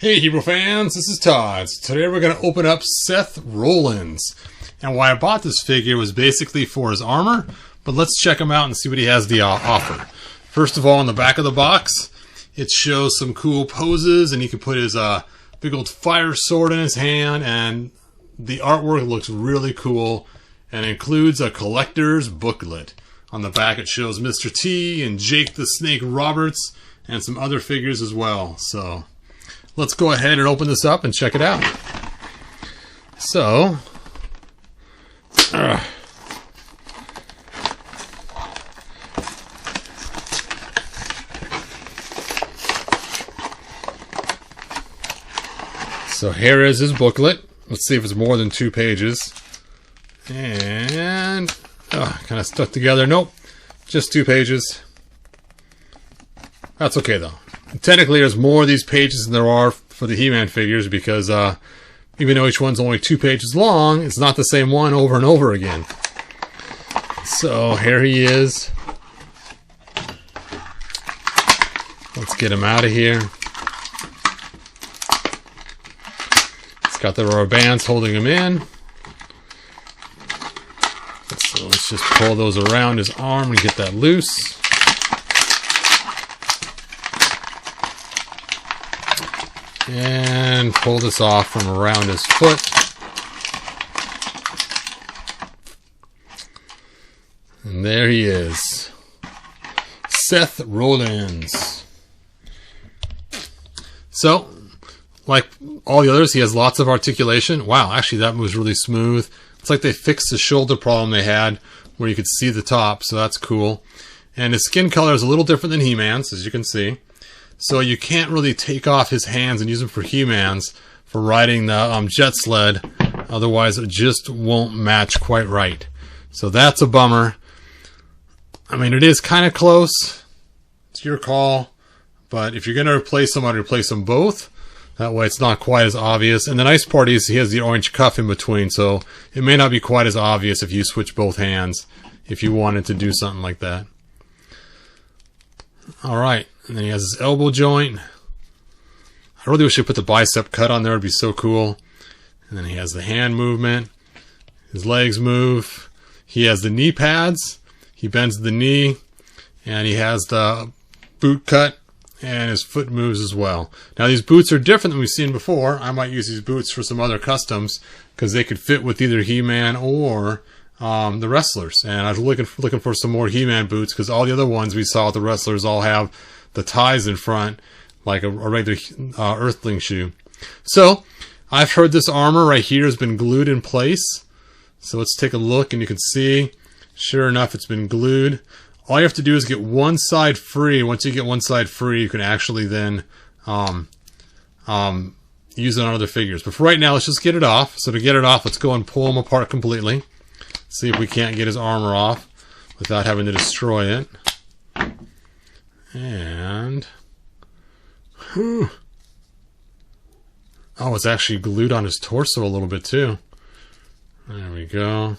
Hey Hebrew fans, this is Todd. Today we're going to open up Seth Rollins. And why I bought this figure was basically for his armor, but let's check him out and see what he has to offer. First of all, on the back of the box, it shows some cool poses, and he can put his big old fire sword in his hand, and the artwork looks really cool and includes a collector's booklet. On the back it shows Mr. T and Jake the Snake Roberts and some other figures as well. So let's go ahead and open this up and check it out. So, here is his booklet. Let's see if it's more than 2 pages. And kind of stuck together. Nope, just 2 pages. That's okay though. Technically, there's more of these pages than there are for the He-Man figures because even though each one's only 2 pages long, it's not the same one over and over again. So here he is. Let's get him out of here. It's got the rubber bands holding him in. So let's just pull those around his arm and get that loose. And pull this off from around his foot. And there he is. Seth Rollins. So, like all the others, he has lots of articulation. Wow, actually that moves really smooth. It's like they fixed the shoulder problem they had where you could see the top, so that's cool. And his skin color is a little different than He-Man's, as you can see. So you can't really take off his hands and use them for He-Man's for riding the jet sled. Otherwise, it just won't match quite right. So that's a bummer. I mean, it is kind of close. It's your call. But if you're going to replace them, I'd replace them both. That way it's not quite as obvious. And the nice part is he has the orange cuff in between. So it may not be quite as obvious if you switch both hands if you wanted to do something like that. Alright. And then he has his elbow joint. I really wish he put the bicep cut on there. It would be so cool. And then he has the hand movement. His legs move. He has the knee pads. He bends the knee. And he has the boot cut. And his foot moves as well. Now these boots are different than we've seen before. I might use these boots for some other customs because they could fit with either He-Man or the wrestlers. And I was looking for some more He-Man boots because all the other ones we saw with the wrestlers all have the ties in front like a regular Earthling shoe. So I've heard this armor right here has been glued in place. So let's take a look and you can see, sure enough, it's been glued. All you have to do is get one side free. Once you get one side free, you can actually then use it on other figures. But for right now, let's just get it off. So to get it off, let's go and pull him apart completely. See if we can't get his armor off without having to destroy it. And oh, it's actually glued on his torso a little bit too. There we go.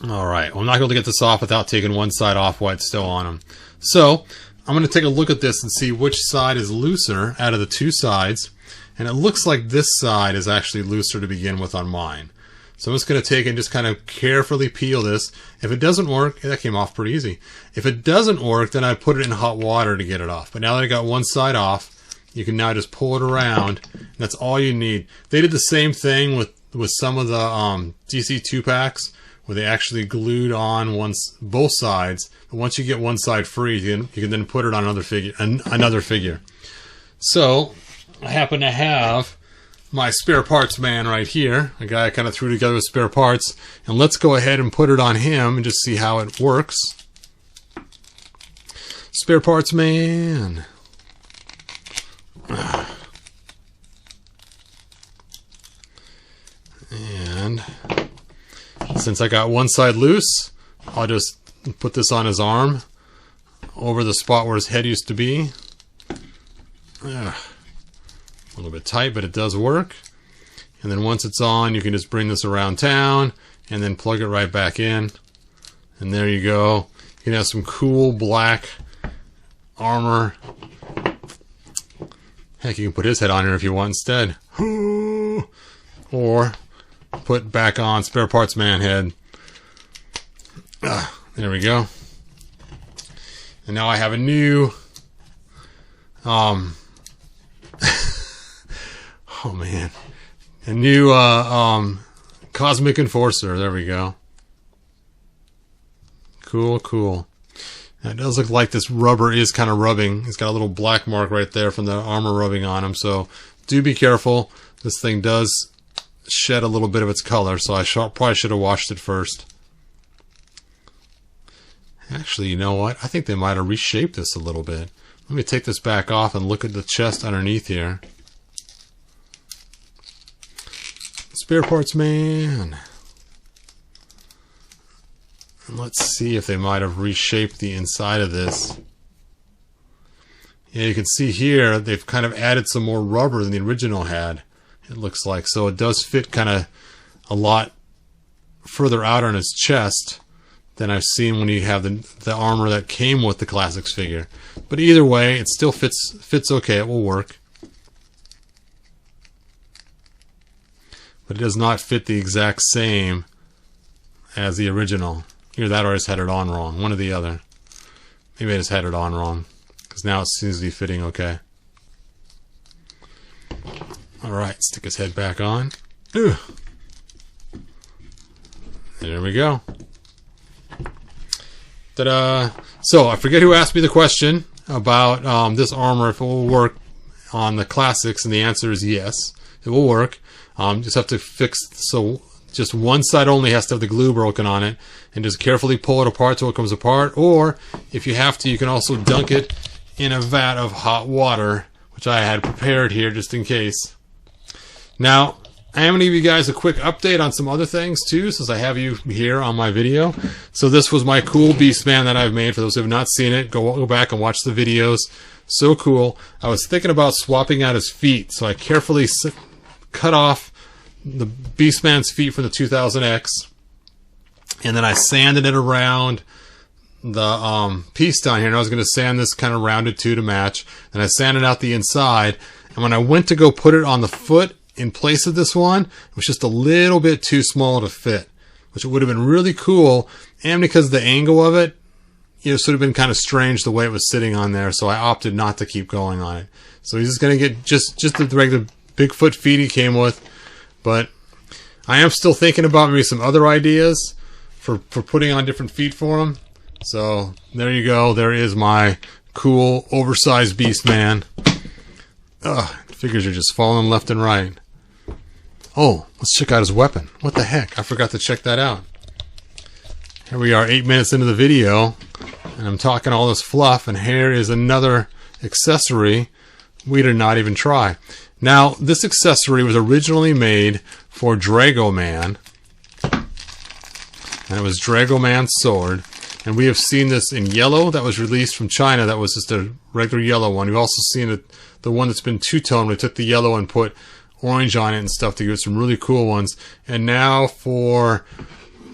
Alright, well, I'm not going to get this off without taking one side off while it's still on him. So, I'm going to take a look at this and see which side is looser out of the 2 sides. And it looks like this side is actually looser to begin with on mine. So I'm just going to take and just kind of carefully peel this. If it doesn't work, that came off pretty easy. If it doesn't work, then I put it in hot water to get it off. But now that I got one side off, you can now just pull it around. And that's all you need. They did the same thing with some of the DC 2-packs. Where they actually glued on both sides. But once you get one side free, you can then put it on another figure. So I happen to have my spare parts man right here, a guy I kind of threw together with spare parts, and let's go ahead and put it on him and just see how it works. Spare parts man. And since I got one side loose, I'll just put this on his arm over the spot where his head used to be. A little bit tight, but it does work. And then once it's on, you can just bring this around town and then plug it right back in. And there you go. You can have some cool black armor Heck, you can put his head on here if you want instead. Or put back on Spare Parts Man head. There we go. And now I have a new oh man, a new Cosmic Enforcer. There we go. Cool, cool. Now, it does look like this rubber is kind of rubbing. It's got a little black mark right there from the armor rubbing on him, so do be careful. This thing does shed a little bit of its color, so I probably should have washed it first. Actually, you know what? I think they might have reshaped this a little bit. Let me take this back off and look at the chest underneath here. Spare Parts Man. And let's see if they might have reshaped the inside of this. Yeah, you can see here they've kind of added some more rubber than the original had, it looks like. So it does fit kind of a lot further out on his chest than I've seen when you have the armor that came with the Classics figure. But either way, it still fits okay. It will work. But it does not fit the exact same as the original. Either that or I just had it on wrong. One or the other. Maybe I just had it on wrong. Because now it seems to be fitting okay. Alright, stick his head back on. Ugh. There we go. Ta-da! So, I forget who asked me the question about this armor, if it will work on the Classics, and the answer is yes. It will work. Just have to fix, so just one side only has to have the glue broken on it, and just carefully pull it apart till it comes apart, or if you have to, you can also dunk it in a vat of hot water, which I had prepared here just in case. Now, I am going to give you guys a quick update on some other things too, since I have you here on my video. So this was my cool Beastman that I've made. For those who have not seen it, go back and watch the videos. So cool. I was thinking about swapping out his feet, so I carefully cut off the Beastman's feet from the 2000X, and then I sanded it around the piece down here, and I was going to sand this kind of rounded too to match, and I sanded out the inside, and when I went to go put it on the foot in place of this one, it was just a little bit too small to fit, which would have been really cool, and because of the angle of it, it would have been kind of strange the way it was sitting on there, so I opted not to keep going on it. So he's just going to get just the regular Bigfoot feet he came with. But I am still thinking about maybe some other ideas for putting on different feet for him. So there you go. There is my cool oversized Beastman. Ugh, figures are just falling left and right. Oh, let's check out his weapon. What the heck? I forgot to check that out. Here we are 8 minutes into the video, and I'm talking all this fluff, and here is another accessory we did not even try. Now, this accessory was originally made for Dragoman, and it was Dragoman's sword, and we have seen this in yellow that was released from China. That was just a regular yellow one. We've also seen it, the one that's been two-tone. We took the yellow and put orange on it and stuff to give it some really cool ones. And now for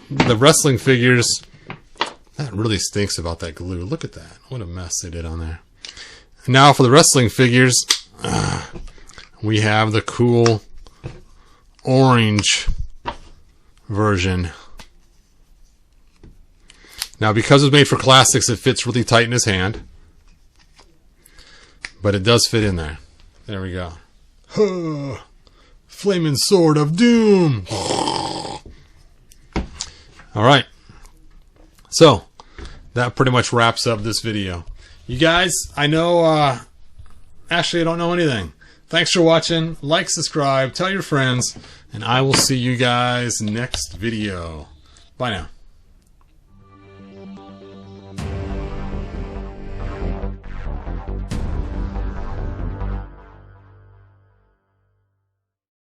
the wrestling figures, that really stinks about that glue. Look at that. What a mess they did on there. And now for the wrestling figures, we have the cool orange version. Now, because it's made for Classics, it fits really tight in his hand. But it does fit in there. There we go. Flaming Sword of Doom. Alright. So, that pretty much wraps up this video. You guys, I know, actually I don't know anything. Thanks for watching. Like, subscribe, tell your friends, and I will see you guys next video. Bye now.